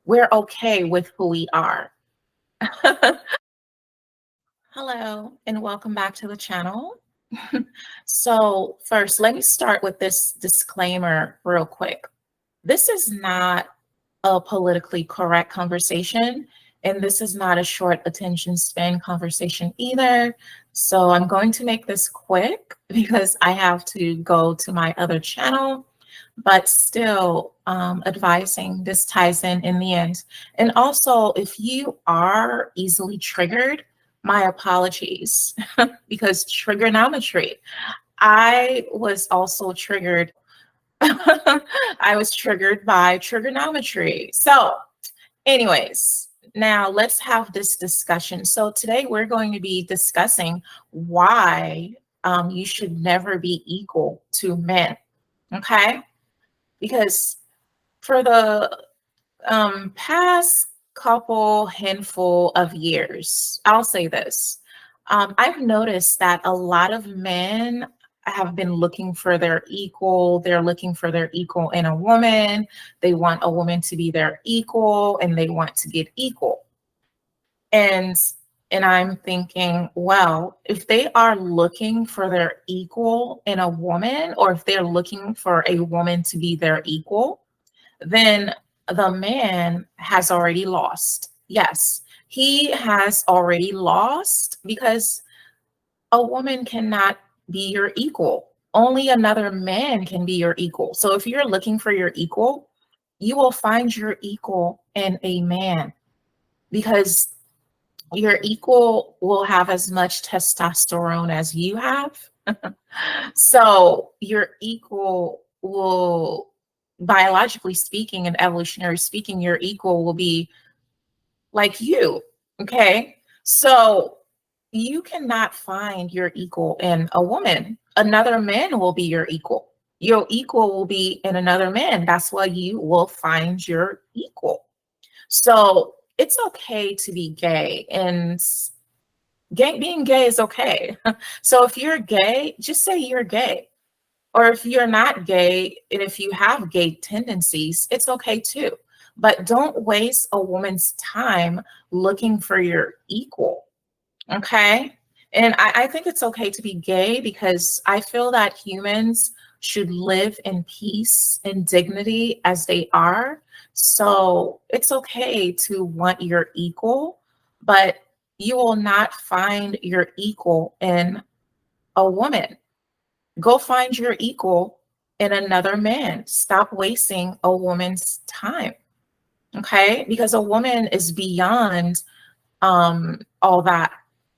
we're okay with who we are. Hello, and welcome back to the channel. So, first, let me start with this disclaimer real quick. This is not a politically correct conversation, and this is not a short attention span conversation either. So, I'm going to make this quick because I have to go to my other channel, but still advising this ties in the end. And also, if you are easily triggered, my apologies because trigonometry. I was also triggered. I was triggered by trigonometry. So, anyways, now let's have this discussion. So, today we're going to be discussing why you should never be equal to men. Okay. Because for the past couple handful of years, I'll say this. I've noticed that a lot of men have been looking for their equal. They're looking for their equal in a woman. They want a woman to be their equal and they want to get equal. And I'm thinking, well, if they are looking for their equal in a woman, or if they're looking for a woman to be their equal, then the man has already lost. Yes, he has already lost because a woman cannot be your equal. Only another man can be your equal. So if you're looking for your equal, you will find your equal in a man because your equal will have as much testosterone as you have. So your equal will, biologically speaking and evolutionary speaking, your equal will be like you. Okay. So you cannot find your equal in a woman. Another man will be your equal. Your equal will be in another man. That's why you will find your equal. So it's okay to be gay, and being gay is okay. So if you're gay, just say you're gay. Or if you're not gay, and if you have gay tendencies, it's okay too. But don't waste a woman's time looking for your equal. Okay. And I think it's okay to be gay because I feel that humans should live in peace and dignity as they are. So it's okay to want your equal, but you will not find your equal in a woman. Go find your equal in another man. Stop wasting a woman's time. Okay. Because a woman is beyond all that.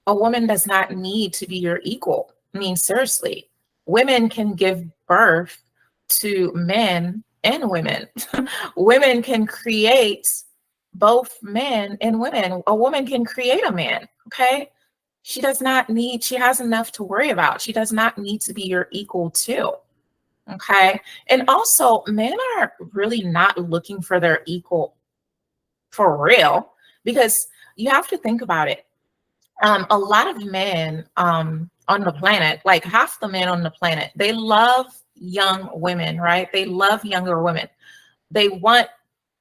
A woman does not need to be your equal. I mean, seriously, women can give birth to men and women. Women can create both men and women. A woman can create a man. Okay. She does not need, she has enough to worry about. She does not need to be your equal too. Okay. And also, men are really not looking for their equal for real because you have to think about it. A lot of men on the planet, like half the men on the planet, they love young women, right? They love younger women. They want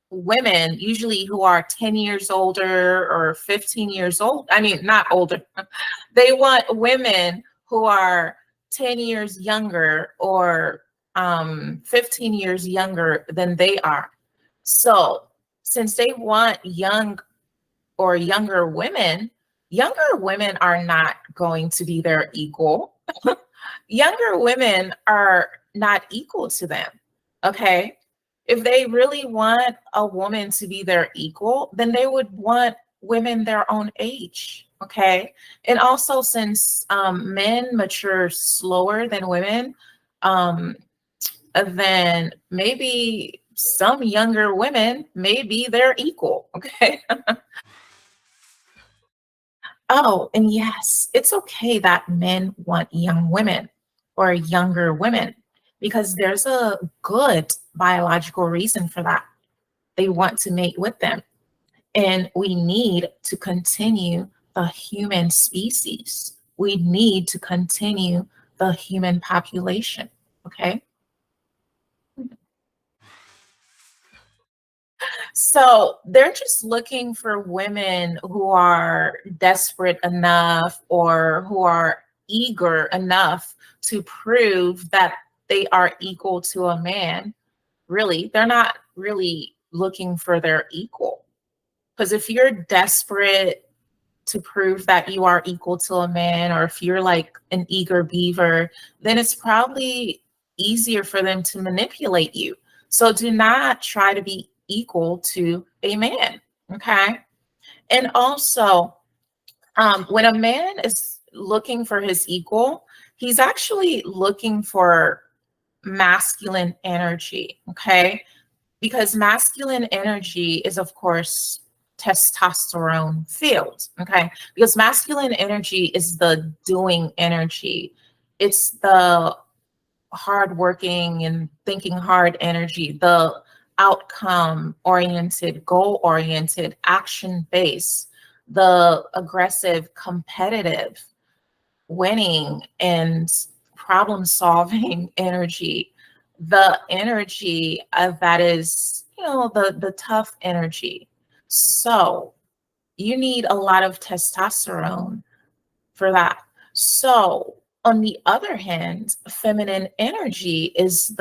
women usually who are 10 years older or 15 years old. I mean, not older. They want women who are 10 years younger or 15 years younger than they are. So, since they want young or younger women are not going to be their equal. Younger women are not equal to them. Okay. If they really want a woman to be their equal, then they would want women their own age. Okay. And also, since men mature slower than women, um, then maybe some younger women may be their equal. Okay. Oh, and yes, it's okay that men want young women or younger women because there's a good biological reason for that. They want to mate with them. And we need to continue the human species. We need to continue the human population. Okay. So they're just looking for women who are desperate enough or who are eager enough to prove that they are equal to a man. Really, they're not really looking for their equal. Because if you're desperate to prove that you are equal to a man, or if you're like an eager beaver, then it's probably easier for them to manipulate you. So do not try to be equal to a man. Okay. And also, when a man is looking for his equal, he's actually looking for masculine energy. Okay, because masculine energy is, of course, testosterone filled. Okay, because masculine energy is the doing energy, it's the hardworking and thinking hard energy, the outcome oriented, goal oriented, action based, the aggressive, competitive, winning, and problem solving energy, the energy that is, the tough energy. So you need a lot of testosterone for that. So, on the other hand, feminine energy is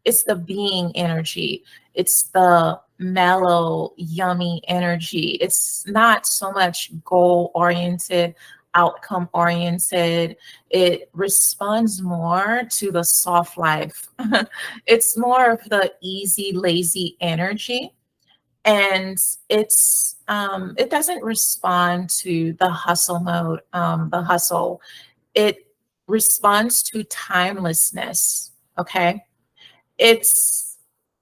it's the being energy. It's the mellow, yummy energy. It's not so much goal oriented, outcome oriented. It responds more to the soft life. It's more of the easy, lazy energy, and it doesn't respond to the hustle mode, the hustle. It responds to timelessness. Okay, it's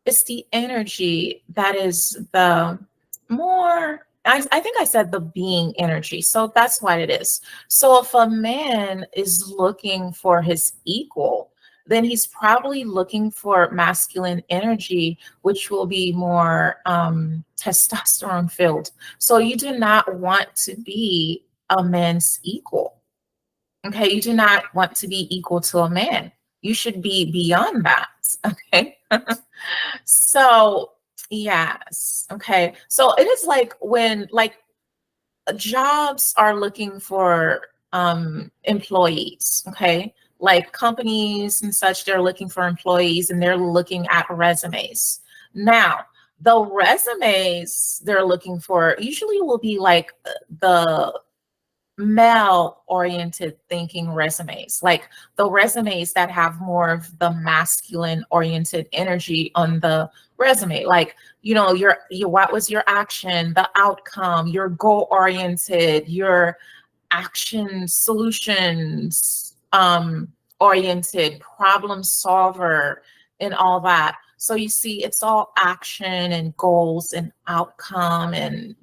it's the energy that is the more, I think I said the being energy, so that's what it is. So if a man is looking for his equal, then he's probably looking for masculine energy, which will be more testosterone filled. So you do not want to be a man's equal. Okay, you do not want to be equal to a man. You should be beyond that. Okay. So, yes. Okay. So it is like when like jobs are looking for employees, okay? Like companies and such, they're looking for employees and they're looking at resumes. Now, the resumes they're looking for usually will be like the male oriented thinking resumes, like the resumes that have more of the masculine oriented energy on the resume, like your what was your action, the outcome, your goal oriented, your action solutions oriented, problem solver, and all that. So you see it's all action and goals and outcome and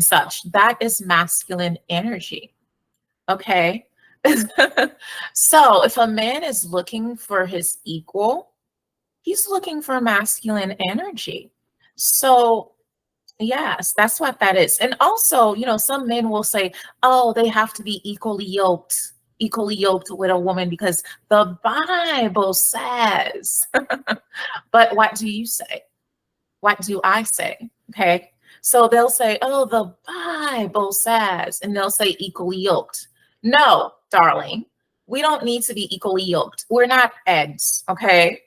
such. That is masculine energy. Okay. So if a man is looking for his equal, he's looking for masculine energy. So yes, that's what that is. And also, some men will say, oh, they have to be equally yoked with a woman because the Bible says. But what do you say? What do I say? Okay. So they'll say, oh, the Bible says, and they'll say equally yoked. No, darling, we don't need to be equally yoked. We're not eggs. Okay.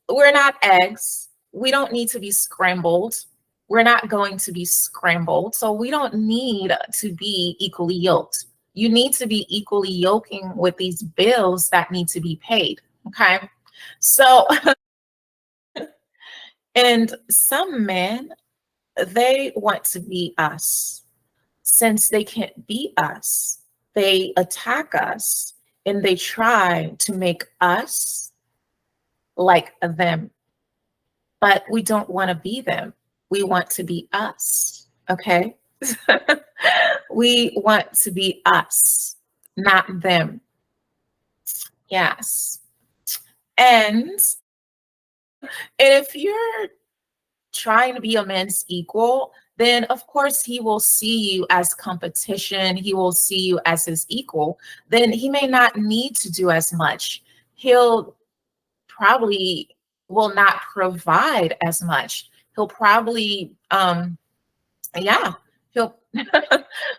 We're not eggs. We don't need to be scrambled. We're not going to be scrambled. So we don't need to be equally yoked. You need to be equally yoking with these bills that need to be paid. Okay. So, and some men, they want to be us. Since they can't be us, they attack us and they try to make us like them. But we don't want to be them. We want to be us. Okay. We want to be us, not them. Yes. And if you're trying to be a man's equal, then of course he will see you as competition. He will see you as his equal. Then he may not need to do as much. He'll probably will not provide as much. He'll probably, yeah, he'll,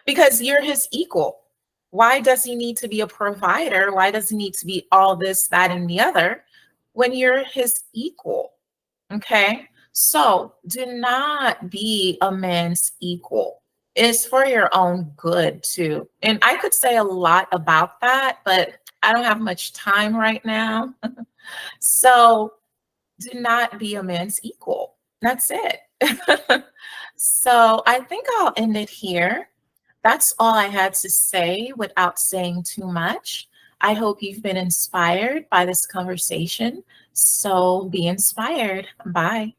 because you're his equal. Why does he need to be a provider? Why does he need to be all this, that, and the other when you're his equal? Okay. So do not be a man's equal. It's for your own good too. And I could say a lot about that, but I don't have much time right now. So do not be a man's equal. That's it. So I think I'll end it here. That's all I had to say without saying too much. I hope you've been inspired by this conversation. So be inspired. Bye.